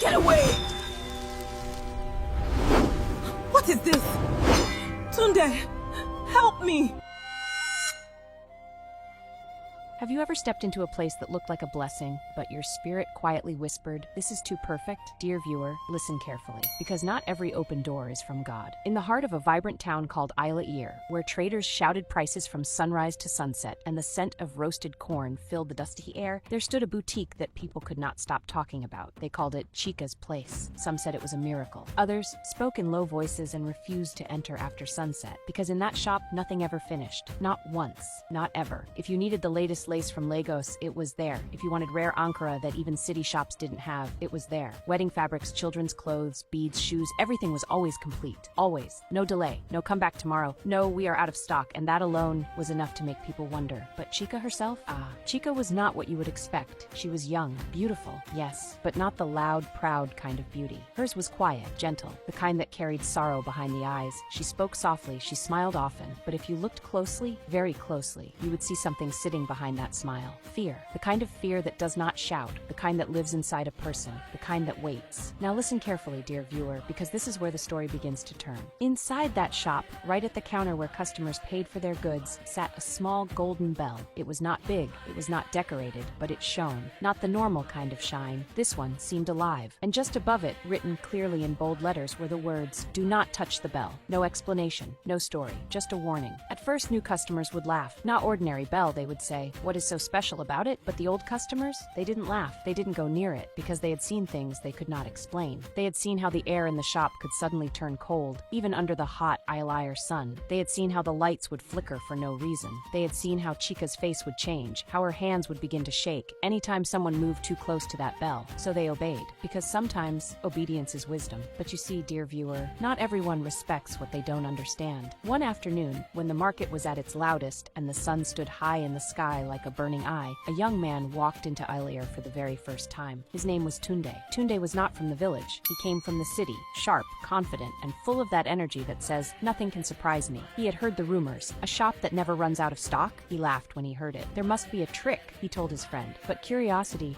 Get away! What is this? Tunde, help me! Have you ever stepped into a place that looked like a blessing, but your spirit quietly whispered, "This is too perfect"? Dear viewer, listen carefully, because not every open door is from God. In the heart of a vibrant town called Isla, where traders shouted prices from sunrise to sunset and the scent of roasted corn filled the dusty air, there stood a boutique that people could not stop talking about. They called it Chika's place. Some said it was a miracle. Others spoke in low voices and refused to enter after sunset, because in that shop nothing ever finished. Not once. Not ever. If you needed the latest lace from Lagos, it was there. If you wanted rare Ankara that even city shops didn't have, it was there. Wedding fabrics, children's clothes, beads, shoes, everything was always complete. Always. No delay. No come back tomorrow. No, we are out of stock, and that alone was enough to make people wonder. But Chika herself? Chika was not what you would expect. She was young, beautiful, yes, but not the loud, proud kind of beauty. Hers was quiet, gentle, the kind that carried sorrow behind the eyes. She spoke softly, she smiled often, but if you looked closely, very closely, you would see something sitting behind that smile. Fear. The kind of fear that does not shout, the kind that lives inside a person, the kind that waits. Now listen carefully, dear viewer, because this is where the story begins to turn. Inside that shop, right at the counter where customers paid for their goods, sat a small golden bell. It was not big, it was not decorated, but it shone. Not the normal kind of shine. This one seemed alive. And just above it, written clearly in bold letters, were the words, "Do not touch the bell." No explanation, no story, just a warning. At first, new customers would laugh. Not ordinary bell, they would say. What is so special about it? But the old customers, they didn't laugh. They didn't go near it, because they had seen things they could not explain. They had seen how the air in the shop could suddenly turn cold, even under the hot Isla sun. They had seen how the lights would flicker for no reason. They had seen how Chika's face would change, how her hands would begin to shake anytime someone moved too close to that bell. So they obeyed, because sometimes obedience is wisdom. But you see, dear viewer, not everyone respects what they don't understand. One afternoon, when the market was at its loudest and the sun stood high in the sky like a burning eye, a young man walked into Ilir for the very first time. His name was Tunde. Tunde was not from the village. He came from the city, sharp, confident, and full of that energy that says, "Nothing can surprise me." He had heard the rumors. A shop that never runs out of stock? He laughed when he heard it. There must be a trick, he told his friend. But curiosity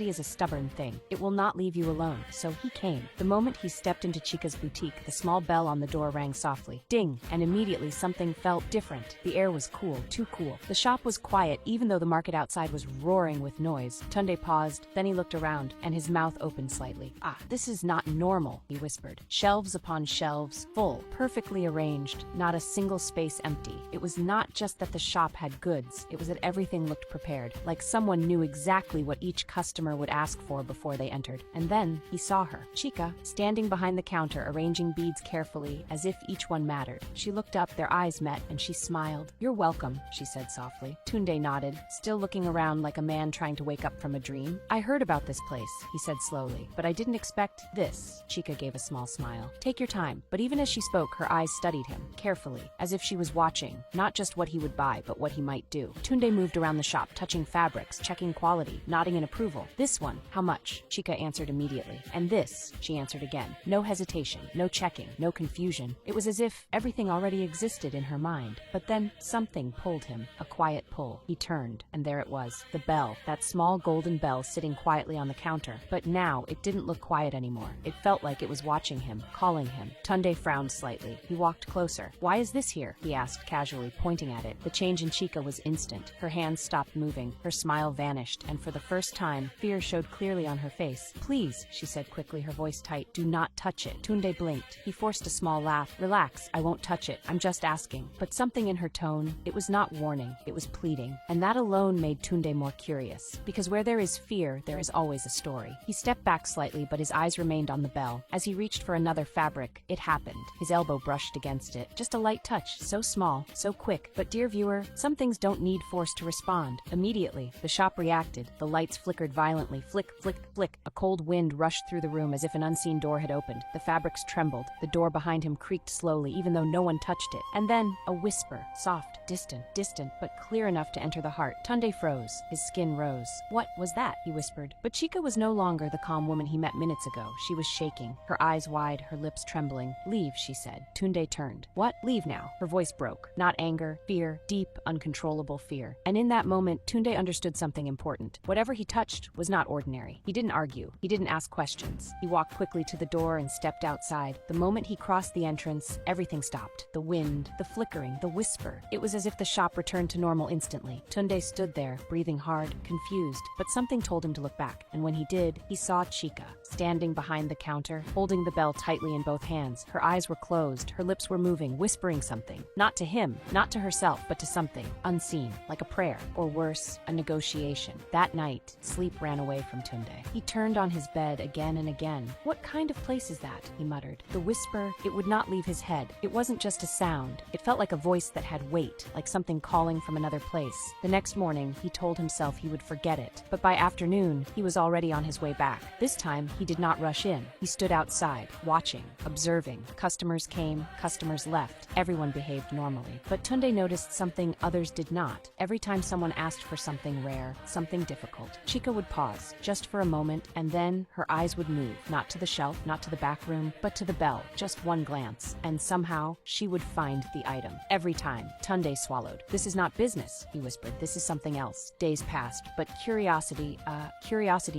is a stubborn thing. It will not leave you alone. So he came. The moment he stepped into Chika's boutique, the small bell on the door rang softly. Ding! And immediately something felt different. The air was cool, too cool. The shop was quiet, even though the market outside was roaring with noise. Tunde paused, then he looked around, and his mouth opened slightly. This is not normal, he whispered. Shelves upon shelves, full, perfectly arranged, not a single space empty. It was not just that the shop had goods, it was that everything looked prepared, like someone knew exactly what each customer would ask for before they entered. And then he saw her, Chika, standing behind the counter, arranging beads carefully, as if each one mattered. She looked up, their eyes met, and she smiled. "You're welcome," she said softly. Tunde nodded, still looking around like a man trying to wake up from a dream. "I heard about this place," he said slowly, "but I didn't expect this." Chika gave a small smile. "Take your time." But even as she spoke, her eyes studied him, carefully, as if she was watching, not just what he would buy, but what he might do. Tunde moved around the shop, touching fabrics, checking quality, nodding in approval. "This one, how much?" Chika answered immediately. "And this," she answered again. No hesitation, no checking, no confusion. It was as if everything already existed in her mind. But then something pulled him, a quiet pull. He turned, and there it was, the bell, that small golden bell sitting quietly on the counter. But now it didn't look quiet anymore. It felt like it was watching him, calling him. Tunde frowned slightly. He walked closer. "Why is this here?" he asked casually, pointing at it. The change in Chika was instant. Her hands stopped moving, her smile vanished, and for the first time, fear showed clearly on her face. "Please," she said quickly, her voice tight, "do not touch it." Tunde blinked. He forced a small laugh. "Relax, I won't touch it. I'm just asking." But something in her tone, it was not warning, it was pleading. And that alone made Tunde more curious. Because where there is fear, there is always a story. He stepped back slightly, but his eyes remained on the bell. As he reached for another fabric, it happened. His elbow brushed against it. Just a light touch, so small, so quick. But dear viewer, some things don't need force to respond. Immediately, the shop reacted. The lights flickered violently. Flick, flick, flick. A cold wind rushed through the room as if an unseen door had opened. The fabrics trembled. The door behind him creaked slowly, even though no one touched it. And then, a whisper, soft, distant, but clear enough to enter enter the heart. Tunde froze. His skin rose. What was that? He whispered. But Chika was no longer the calm woman he met minutes ago. She was shaking, her eyes wide, her lips trembling. Leave, she said. Tunde turned. What? Leave now. Her voice broke. Not anger, fear, deep, uncontrollable fear. And in that moment, Tunde understood something important. Whatever he touched was not ordinary. He didn't argue. He didn't ask questions. He walked quickly to the door and stepped outside. The moment he crossed the entrance, everything stopped. The wind, the flickering, the whisper. It was as if the shop returned to normal instantly. Tunde stood there, breathing hard, confused, but something told him to look back. And when he did, he saw Chika, standing behind the counter, holding the bell tightly in both hands. Her eyes were closed, her lips were moving, whispering something. Not to him, not to herself, but to something unseen, like a prayer, or worse, a negotiation. That night, sleep ran away from Tunde. He turned on his bed again and again. What kind of place is that? He muttered. The whisper, it would not leave his head. It wasn't just a sound. It felt like a voice that had weight, like something calling from another place. The next morning, he told himself he would forget it. But by afternoon, he was already on his way back. This time, he did not rush in. He stood outside, watching, observing. Customers came, customers left. Everyone behaved normally. But Tunde noticed something others did not. Every time someone asked for something rare, something difficult, Chika would pause, just for a moment, and then her eyes would move, not to the shelf, not to the back room, but to the bell. Just one glance, and somehow, she would find the item. Every time, Tunde swallowed. This is not business, he whispered. This is something else. Days passed, but curiosity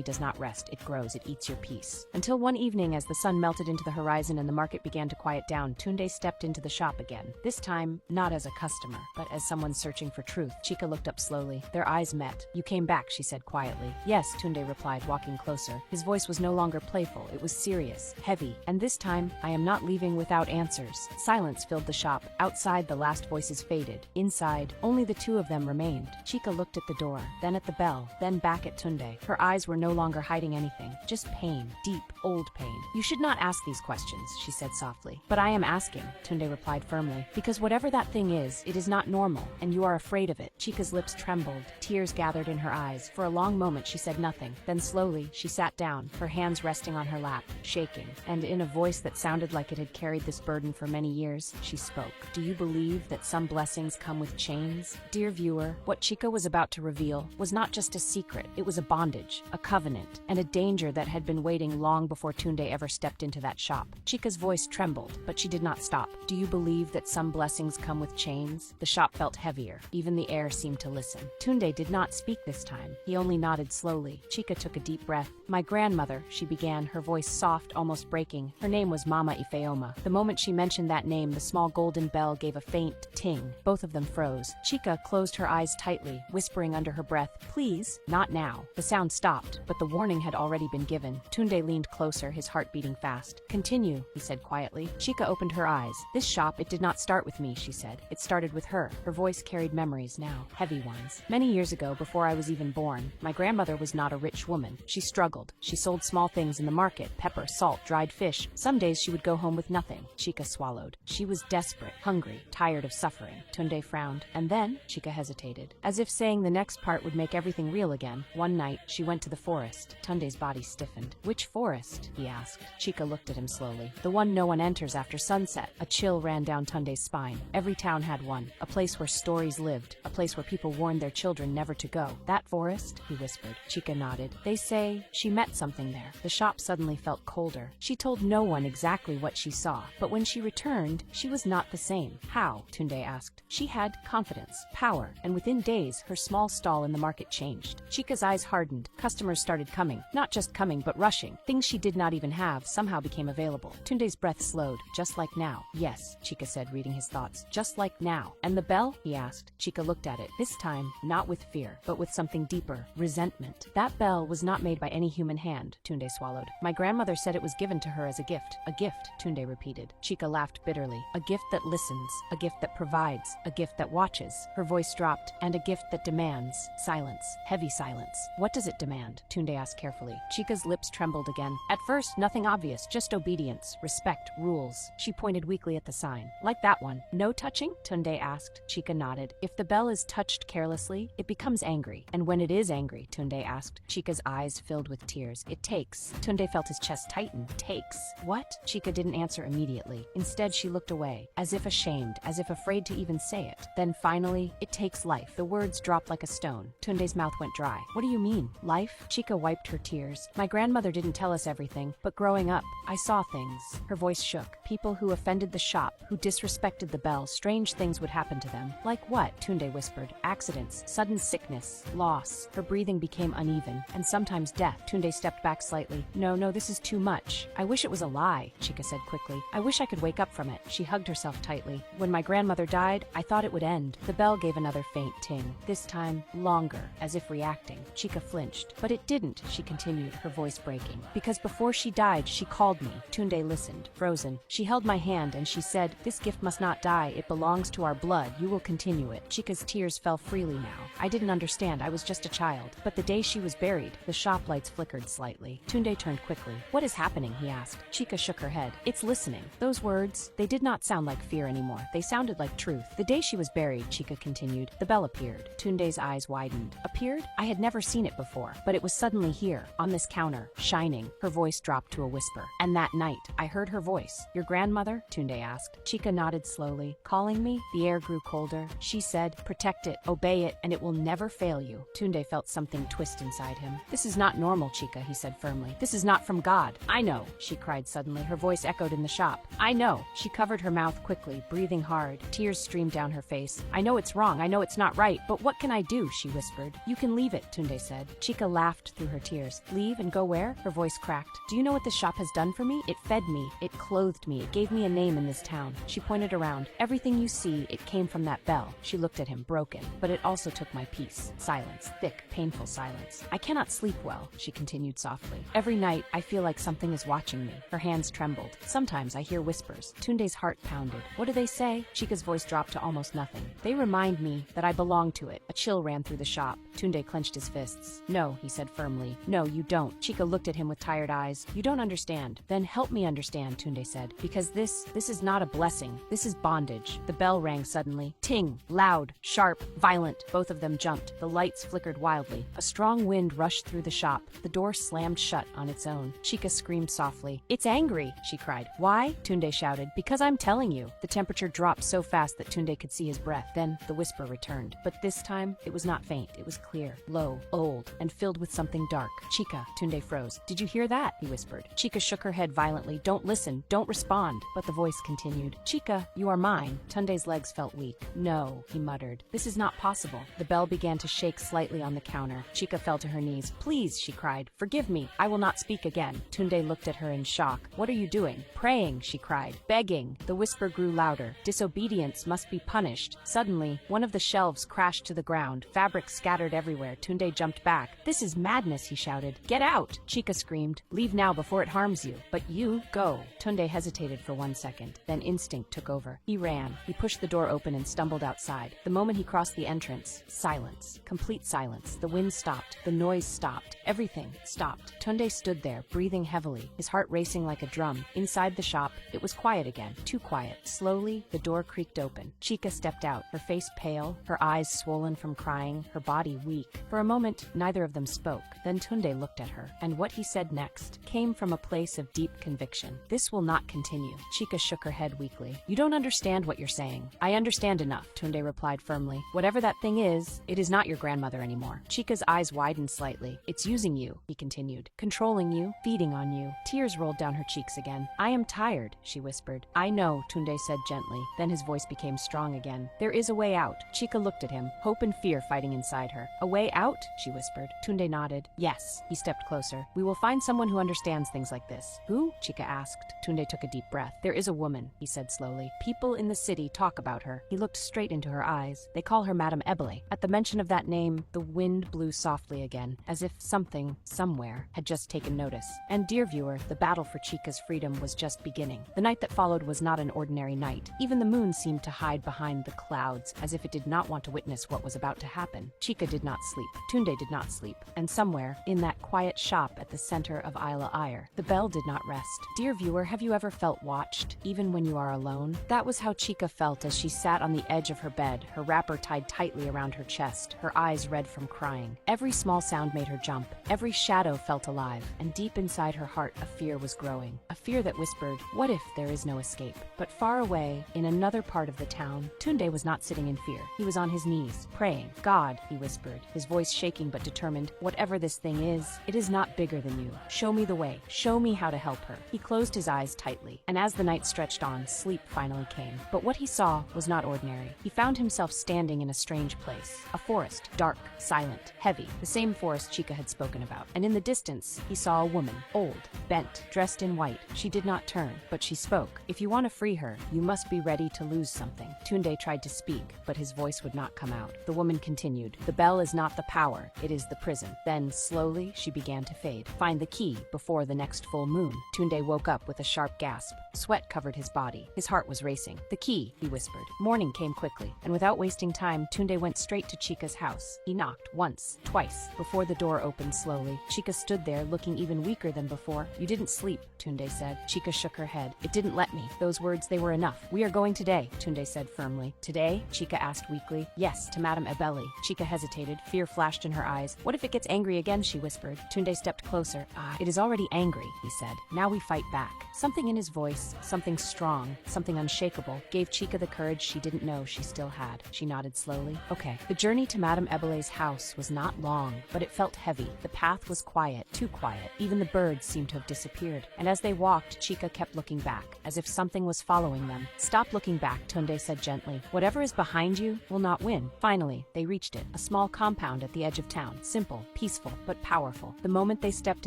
does not rest. It grows, it eats your peace. Until one evening, as the sun melted into the horizon and the market began to quiet down, Tunde stepped into the shop again. This time, not as a customer, but as someone searching for truth. Chika looked up slowly. Their eyes met. You came back, she said quietly. Yes, Tunde replied, walking closer. His voice was no longer playful. It was serious, heavy. And this time, I am not leaving without answers. Silence filled the shop. Outside, the last voices faded. Inside, only the two of them remained. Chika looked at the door, then at the bell, then back at Tunde. Her eyes were no longer hiding anything, just pain, deep, old pain. You should not ask these questions, she said softly. But I am asking, Tunde replied firmly, because whatever that thing is, it is not normal, and you are afraid of it. Chika's lips trembled. Tears gathered in her eyes. For a long moment, she said nothing. Then slowly, she sat down, her hands resting on her lap, shaking. And in a voice that sounded like it had carried this burden for many years, she spoke. Do you believe that some blessings come with chains? Dear viewer, what Chika was about to reveal was not just a secret. It was a bondage, a covenant, and a danger that had been waiting long before Tunde ever stepped into that shop. Chika's voice trembled, but she did not stop. Do you believe that some blessings come with chains? The shop felt heavier. Even the air seemed to listen. Tunde did not speak this time. He only nodded slowly. Chika took a deep breath. My grandmother, she began, her voice soft, almost breaking. Her name was Mama Ifeoma. The moment she mentioned that name, the small golden bell gave a faint ting. Both of them froze. Chika closed her eyes tightly, whispering under her breath, please, not now. The sound stopped, but the warning had already been given. Tunde leaned closer, his heart beating fast. Continue, he said quietly. Chika opened her eyes. This shop, it did not start with me, she said. It started with her. Her voice carried memories now, heavy ones. Many years ago, before I was even born, my grandmother was not a rich woman. She struggled. She sold small things in the market, pepper, salt, dried fish. Some days she would go home with nothing. Chika swallowed. She was desperate, hungry, tired of suffering. Tunde frowned. And then, Chika hesitated. As if saying the next part would make everything real again. One night, she went to the forest. Tunde's body stiffened. Which forest? He asked. Chika looked at him slowly. The one no one enters after sunset. A chill ran down Tunde's spine. Every town had one. A place where stories lived. A place where people warned their children never to go. That forest? He whispered. Chika nodded. They say she met something there. The shop suddenly felt colder. She told no one exactly what she saw, but when she returned, she was not the same. How? Tunde asked. She had confidence, power, and within days, her small stall in the market changed. Chika's eyes hardened. Customers started coming. Not just coming, but rushing. Things she did not even have somehow became available. Tunde's breath slowed, just like now. Yes, Chika said, reading his thoughts. Just like now. And the bell? He asked. Chika looked at it. This time, not with fear, but with something deeper. Resentment. That bell was not made by any human hand, Tunde swallowed. My grandmother said it was given to her as a gift. A gift, Tunde repeated. Chika laughed bitterly. A gift that listens. A gift that provides. A gift that watches. Her voice dropped. And a gift that demands. Silence. Heavy silence. What does it demand? Tunde asked carefully. Chika's lips trembled again. At first, nothing obvious, just obedience, respect, rules. She pointed weakly at the sign. Like that one. No touching? Tunde asked. Chika nodded. If the bell is touched carelessly, it becomes angry. And when it is angry, Tunde asked. Chika's eyes filled with tears. It takes. Tunde felt his chest tighten. Takes. What? Chika didn't answer immediately. Instead, she looked away, as if ashamed, as if afraid to even say it. Then finally, it takes life. life. The words dropped like a stone. Tunde's mouth went dry. What do you mean? Life? Chika wiped her tears. My grandmother didn't tell us everything, but growing up, I saw things. Her voice shook. People who offended the shop, who disrespected the bell, strange things would happen to them. Like what? Tunde whispered. Accidents, sudden sickness, loss. Her breathing became uneven, and sometimes death. Tunde stepped back slightly. No, this is too much. I wish it was a lie, Chika said quickly. I wish I could wake up from it. She hugged herself tightly. When my grandmother died, I thought it would end. The bell gave another faint ting. This time, longer, as if reacting. Chika flinched. But it didn't, she continued, her voice breaking. Because before she died, she called me. Tunde listened, frozen. She held my hand and she said, this gift must not die. It belongs to our blood. You will continue it. Chika's tears fell freely now. I didn't understand. I was just a child. But the day she was buried, the shop lights flickered slightly. Tunde turned quickly. What is happening? He asked. Chika shook her head. It's listening. Those words, they did not sound like fear anymore. They sounded like truth. The day she was buried, Chika continued, the bell appeared. Tunde's eyes widened. Appeared? I had never seen it before, but it was suddenly here, on this counter, shining. Her voice dropped to a whisper. And that night, I heard her voice. Your grandmother? Tunde asked. Chika nodded slowly. Calling me? The air grew colder. She said, protect it, obey it, and it will never fail you. Tunde felt something twist inside him. This is not normal, Chika, he said firmly. This is not from God. I know, she cried suddenly. Her voice echoed in the shop. I know. She covered her mouth quickly, breathing hard. Tears streamed down her face. I know it's wrong. I know it's not right. But what can I do? She whispered. You can leave it, Tunde said. Chika laughed through her tears. Leave and go where? Her voice cracked. Do you know what this shop has done for me? It fed me. It clothed me. It gave me a name in this town. She pointed around. Everything you see, it came from that bell. She looked at him, broken. But it also took my peace. Silence. Thick, painful silence. I cannot sleep well, she continued softly. Every night, I feel like something is watching me. Her hands trembled. Sometimes I hear whispers. Tunde's heart pounded. What do they say? Chika's voice dropped to almost nothing. They remind me that I belong to it. A chill ran through the shop. Tunde clenched his fists. No, he said firmly. No, you don't. Chika looked at him with tired eyes. You don't understand. Then help me understand, Tunde said. Because this is not a blessing. This is bondage. The bell rang suddenly. Ting! Loud, sharp, violent. Both of them jumped. The lights flickered wildly. A strong wind rushed through the shop. The door slammed shut on its own. Chika screamed softly. It's angry, she cried. Why? Tunde shouted. Because I'm telling you. The temperature dropped so fast that Tunde could see his breath. Then the whisper returned. But this time, it was not faint. It was clear, low, old, and filled with something dark. Chika, Tunde froze. Did you hear that? He whispered. Chika shook her head violently. Don't listen. Don't respond. But the voice continued. Chika, you are mine. Tunde's legs felt weak. No, he muttered. This is not possible. The bell began to shake slightly on the counter. Chika fell to her knees. Please, she cried. Forgive me. I will not speak again. Tunde looked at her in shock. What are you doing? Praying, she cried. Begging. The whisper grew louder. Disobedience must be punished. Suddenly, one of the shelves crashed to the ground. Fabric scattered everywhere. Tunde jumped back. This is madness, he shouted. Get out! Chika screamed. Leave now before it harms you. But you, go. Tunde hesitated for 1 second. Then instinct took over. He ran. He pushed the door open and stumbled outside. The moment he crossed the entrance, silence. Complete silence. The wind stopped. The noise stopped. Everything stopped. Tunde stood there, breathing heavily, his heart racing like a drum. Inside the shop, it was quiet again. Too quiet. Slowly, the door creaked open. Chika stepped out, her face pale, her eyes swollen from crying, her body weak. For a moment, neither of them spoke. Then Tunde looked at her, and what he said next came from a place of deep conviction. This will not continue. Chika shook her head weakly. You don't understand what you're saying. I understand enough, Tunde replied firmly. Whatever that thing is, it is not your grandmother anymore. Chika's eyes widened slightly. It's using you, he continued. Controlling you, feeding on you. Tears rolled down her cheeks again. I am tired, she whispered. I know, Tunde said gently. Then his voice became strong again. There is a way out. Chika looked at him, hope and fear fighting inside her. A way out? She whispered. Tunde nodded. Yes. He stepped closer. We will find someone who understands things like this. Who? Chika asked. Tunde took a deep breath. There is a woman, he said slowly. People in the city talk about her. He looked straight into her eyes. They call her Madame Ebele. At the mention of that name, the wind blew softly again, as if something, somewhere, had just taken notice. And dear viewer, the battle for Chika's freedom was just beginning. The night that followed was not an ordinary night. Even the moon seemed to hide behind the clouds, as if it did not want to witness what was about to happen. Chika did not sleep. Tunde did not sleep. And somewhere, in that quiet shop at the center of Isla Ayr, the bell did not rest. Dear viewer, have you ever felt felt watched, even when you are alone? That was how Chika felt as she sat on the edge of her bed, her wrapper tied tightly around her chest, her eyes red from crying. Every small sound made her jump. Every shadow felt alive, and deep inside her heart a fear was growing. A fear that whispered, what if there is no escape? But far away, in another part of the town, Tunde was not sitting in fear. He was on his knees, praying. God, he whispered, his voice shaking but determined, whatever this thing is, it is not bigger than you. Show me the way. Show me how to help her. He closed his eyes tightly, and as the night stretched on, sleep finally came. But what he saw was not ordinary. He found himself standing in a strange place. A forest, dark, silent, heavy, the same forest Chika had spoken about. And in the distance, he saw a woman, old, bent, dressed in white. She did not turn, but she spoke. If you want to free her, you must be ready to lose something. Tunde tried to speak, but his voice would not come out. The woman continued, the bell is not the power, it is the prison. Then, slowly, she began to fade. Find the key before the next full moon. Tunde woke up with a sharp gasp. Sweat covered his body. His heart was racing. The key, he whispered. Morning came quickly, and without wasting time, Tunde went straight to Chika's house. He knocked once, twice, before the door opened slowly. Chika stood there, looking even weaker than before. You didn't sleep, Tunde said. Chika shook her head. It didn't let me. Those words, they were enough. We are going today, Tunde said firmly. Today? Chika asked weakly. Yes, to Madame Ebeli. Chika hesitated. Fear flashed in her eyes. What if it gets angry again, she whispered. Tunde stepped closer. It is already angry, he said. Now we fight back. Something in his voice, something strong, something unshakable, gave Chika the courage she didn't know she still had. She nodded slowly. Okay. The journey to Madame Ebele's house was not long, but it felt heavy. The path was quiet, too quiet. Even the birds seemed to have disappeared. And as they walked, Chika kept looking back, as if something was following them. Stop looking back, Tunde said gently. Whatever is behind you will not win. Finally, they reached it, a small compound at the edge of town. Simple, peaceful, but powerful. The moment they stepped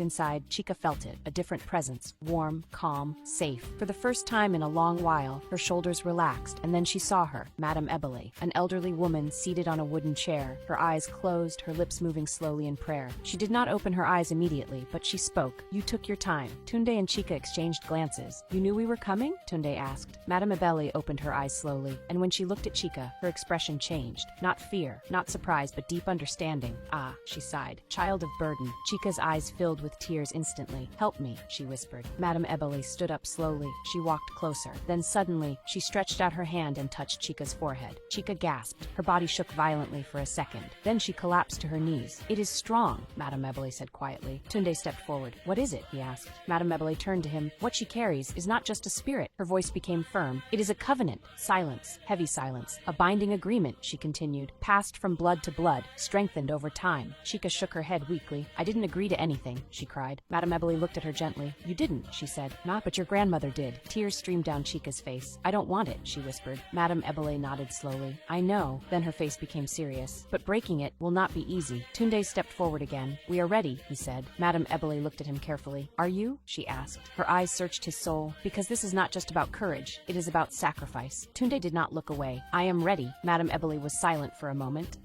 inside, Chika felt it, a different presence, warm, calm, safe. For the first time in a long while, her shoulders relaxed, and then she saw her, Madame Ebele, an elderly woman seated on a wooden chair, her eyes closed, her lips moving slowly in prayer. She did not open her eyes immediately, but she spoke. You took your time. Tunde and Chika exchanged glances. You knew we were coming? Tunde asked. Madame Ebele opened her eyes slowly, and when she looked at Chika, her expression changed. Not fear, not surprise, but deep understanding. Ah, she sighed. Child of burden. Chika's eyes filled with tears instantly. Help me, she whispered. Madame Ebele stood up slowly. She walked closer. Then suddenly, she stretched out her hand and touched Chika's forehead. Chika gasped. Her body shook violently for a second. Then she collapsed to her knees. It is strong, Madame Ebele said quietly. Tunde stepped forward. What is it? He asked. Madame Ebele turned to him. What she carries is not just a spirit. Her voice became firm. It is a covenant. Silence. Heavy silence. A binding agreement, she continued. Passed from blood to blood. Strengthened over time. Chika shook her head weakly. I didn't agree to anything, she cried. Madame Ebele looked at her gently. You didn't, she said. Not, but your grandmother did. Tears streamed down Chika's face. I don't want it, she whispered. Madame Ebele nodded slowly. I know. Then her face became serious. But breaking it will not be easy. Tunde stepped forward again. We are ready, he said. Madame Ebele looked at him carefully. Are you? She asked. Her eyes searched his soul. Because this is not just about courage. It is about sacrifice. Tunde did not look away. I am ready. Madame Ebele was silent for a moment.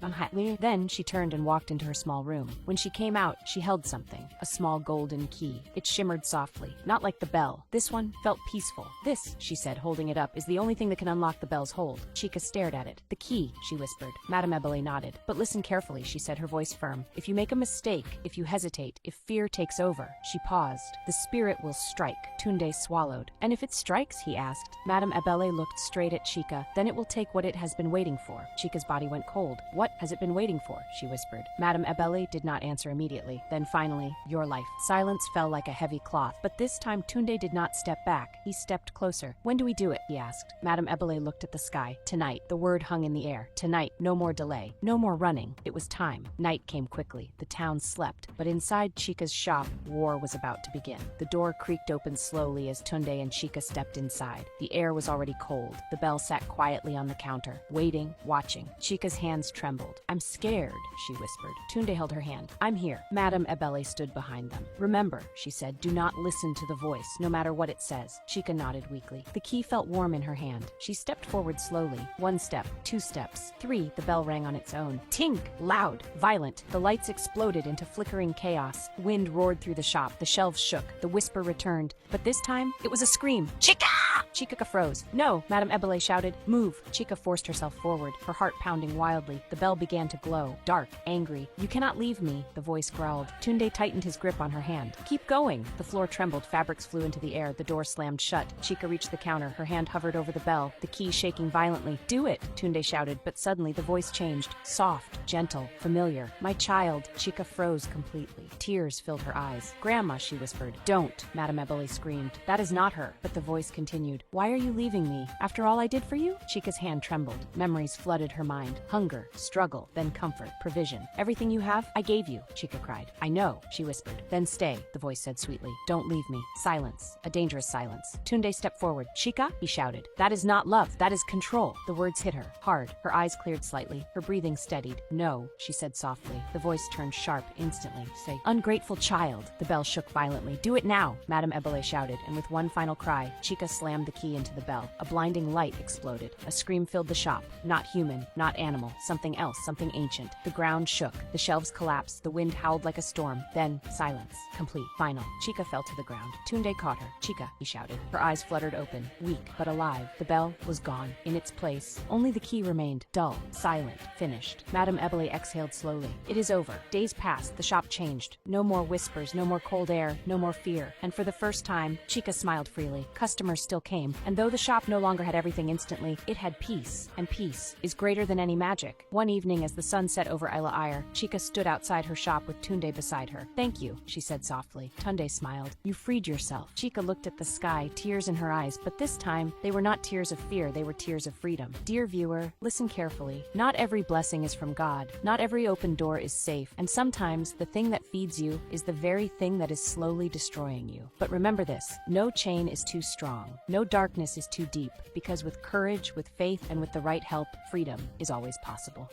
Then she turned and walked into her small room. When she came out, she held something. A small golden key. It shimmered softly. Not like the bell. This one felt peaceful. This, she said, holding it up, is the only thing that can unlock the bell's hold. Chika stared at it. The key, she whispered. Madame Ebele nodded. But listen carefully, she said, her voice firm. If you make a mistake, if you hesitate, if fear takes over. She paused. The spirit will strike. Tunde swallowed. And if it strikes? He asked. Madame Ebele looked straight at Chika. Then it will take what it has been waiting for. Chika's body went cold. What has it been waiting for? She whispered. Madame Ebele did not answer immediately. Then finally, your life. Silence fell like a heavy cloth. But this time Tunde did not step back. He stepped closer. When do we do it? He asked. Madame Ebele looked at the sky. Tonight. The word hung in the air. Tonight. No more delay. No more running. It was time. Night came quickly. The town slept. But inside Chika's shop, war was about to begin. The door creaked open slowly as Tunde and Chika stepped inside. The air was already cold. The bell sat quietly on the counter, waiting, watching. Chika's hands trembled. I'm scared, she whispered. Tunde held her hand. I'm here. Madame Ebele stood behind them. Remember, she said, do not listen to the voice, no matter what it says. Chika nodded weakly. The key felt warm in her hand. She stepped forward slowly. 1 step, 2 steps, 3. The bell rang on its own. Tink! Loud, violent. The lights exploded into flickering chaos. Wind roared through the shop. The shelves shook. The whisper returned. But this time, it was a scream. Chika! Chika froze. "No!" Madame Ebele shouted. "Move!" Chika forced herself forward, her heart pounding wildly. The bell began to glow, dark, angry. "You cannot leave me," the voice growled. Tunde tightened his grip on her hand. "Keep going!" The floor trembled, fabrics flew into the air, the door slammed shut. Chika reached the counter, her hand hovered over the bell, the key shaking violently. "Do it!" Tunde shouted, but suddenly the voice changed. Soft, gentle, familiar. "My child!" Chika froze completely. Tears filled her eyes. "Grandma," she whispered. "Don't!" Madame Ebele screamed. "That is not her." But the voice continued. "Why are you leaving me? After all I did for you?" Chika's hand trembled. Memories flooded her mind. Hunger, struggle, then comfort, provision. "Everything you have, I gave you," Chika cried. "I know," she whispered. "Then stay," the voice said sweetly. "Don't leave me." Silence. A dangerous silence. Tunde stepped forward. "Chika," he shouted. "That is not love. That is control." The words hit her hard. Her eyes cleared slightly. Her breathing steadied. "No," she said softly. The voice turned sharp instantly. "Say, ungrateful child." The bell shook violently. "Do it now," Madame Ebele shouted, and with one final cry, Chika slammed the key into the bell. A blinding light exploded. A scream filled the shop. Not human, not animal, something else, something ancient. The ground shook. The shelves collapsed. The wind howled like a storm. Then silence. Complete. Final. Chika fell to the ground. Tunde caught her. "Chika," he shouted. Her eyes fluttered open, weak but alive. The bell was gone. In its place, only the key remained. Dull, silent, finished. Madame Ebele exhaled slowly. "It is over." Days passed. The shop changed. No more whispers, no more cold air, no more fear. And for the first time, Chika smiled freely. Customers still came. And though the shop no longer had everything instantly, it had peace. And peace is greater than any magic. One evening, as the sun set over Isla Ayr, Chika stood outside her shop with Tunde beside her. "Thank you," she said softly. Tunde smiled. "You freed yourself." Chika looked at the sky, tears in her eyes, but this time, they were not tears of fear, they were tears of freedom. Dear viewer, listen carefully. Not every blessing is from God. Not every open door is safe. And sometimes, the thing that feeds you is the very thing that is slowly destroying you. But remember this, no chain is too strong. No darkness is too deep, because with courage, with faith, and with the right help, freedom is always possible.